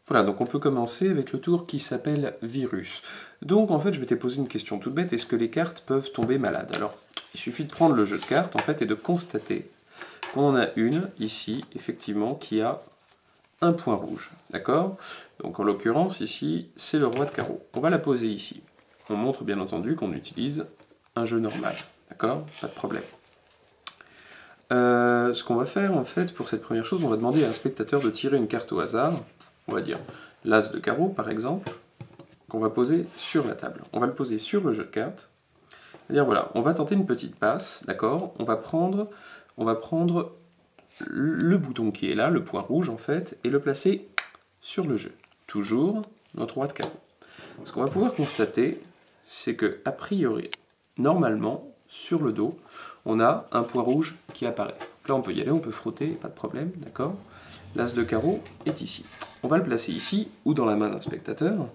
Voilà, donc on peut commencer avec le tour qui s'appelle virus. Donc en fait, je m'étais posé une question toute bête, est-ce que les cartes peuvent tomber malades? Alors, il suffit de prendre le jeu de cartes en fait et de constater qu'on en a une ici, effectivement, qui a un point rouge, d'accord? Donc en l'occurrence, ici, c'est le roi de carreau. On va la poser ici. On montre bien entendu qu'on utilise un jeu normal, d'accord? Pas de problème. Ce qu'on va faire en fait pour cette première chose, on va demander à un spectateur de tirer une carte au hasard, on va dire l'as de carreau par exemple, qu'on va poser sur la table. On va le poser sur le jeu de cartes. C'est-à-dire voilà, on va tenter une petite passe, d'accord? On va prendre le bouton qui est là, le point rouge en fait, et le placer sur le jeu. Toujours notre roi de carreau. Ce qu'on va pouvoir constater, c'est que a priori, normalement, sur le dos, on a un point rouge qui apparaît. Là, on peut y aller, on peut frotter, pas de problème, d'accord? L'as de carreau est ici. On va le placer ici, ou dans la main d'un spectateur,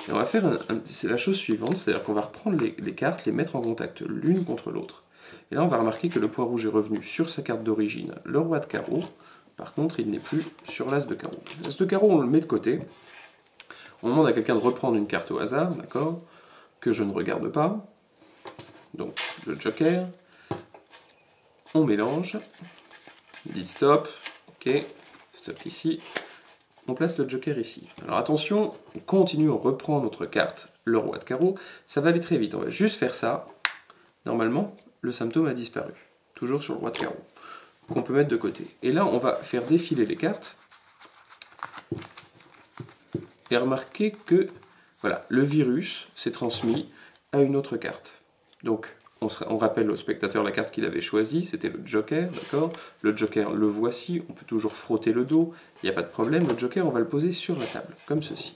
et on va faire c'est la chose suivante, c'est-à-dire qu'on va reprendre les cartes, les mettre en contact l'une contre l'autre. Et là, on va remarquer que le point rouge est revenu sur sa carte d'origine, le roi de carreau. Par contre, il n'est plus sur l'as de carreau. L'as de carreau, on le met de côté. On demande à quelqu'un de reprendre une carte au hasard, d'accord, que je ne regarde pas. Donc, le joker. On mélange. On dit stop. Ok. Stop ici. On place le joker ici. Alors attention, on continue, on reprend notre carte, le roi de carreau. Ça va aller très vite. On va juste faire ça. Normalement, le symptôme a disparu. Toujours sur le roi de carreau. Qu'on peut mettre de côté. Et là, on va faire défiler les cartes. Et remarquez que voilà, le virus s'est transmis à une autre carte. Donc, on rappelle au spectateur la carte qu'il avait choisie, c'était le joker, d'accord? Le joker, le voici, on peut toujours frotter le dos, il n'y a pas de problème. Le joker, on va le poser sur la table, comme ceci.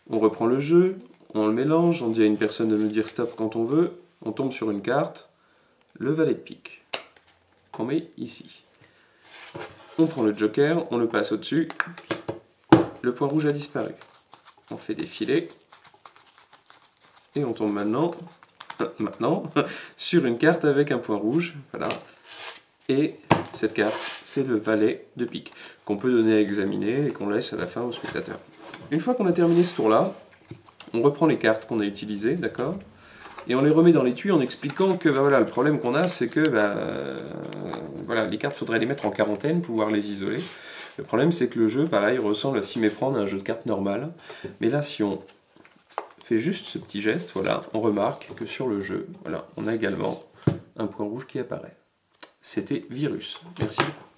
On reprend le jeu, on le mélange, on dit à une personne de nous dire stop quand on veut, on tombe sur une carte, le valet de pique, qu'on met ici. On prend le joker, on le passe au-dessus, le point rouge a disparu. On fait défiler, et on tombe maintenant sur une carte avec un point rouge, voilà. Et cette carte, c'est le valet de pique, qu'on peut donner à examiner et qu'on laisse à la fin au spectateur. Une fois qu'on a terminé ce tour-là, on reprend les cartes qu'on a utilisées, d'accord? Et on les remet dans l'étui en expliquant que voilà, le problème qu'on a, c'est que voilà, les cartes, il faudrait les mettre en quarantaine, pouvoir les isoler. Le problème, c'est que le jeu, pareil, ressemble à s'y méprendre à un jeu de cartes normal. Mais là, si on fait juste ce petit geste, voilà, on remarque que sur le jeu, voilà, on a également un point rouge qui apparaît. C'était Virus. Merci beaucoup.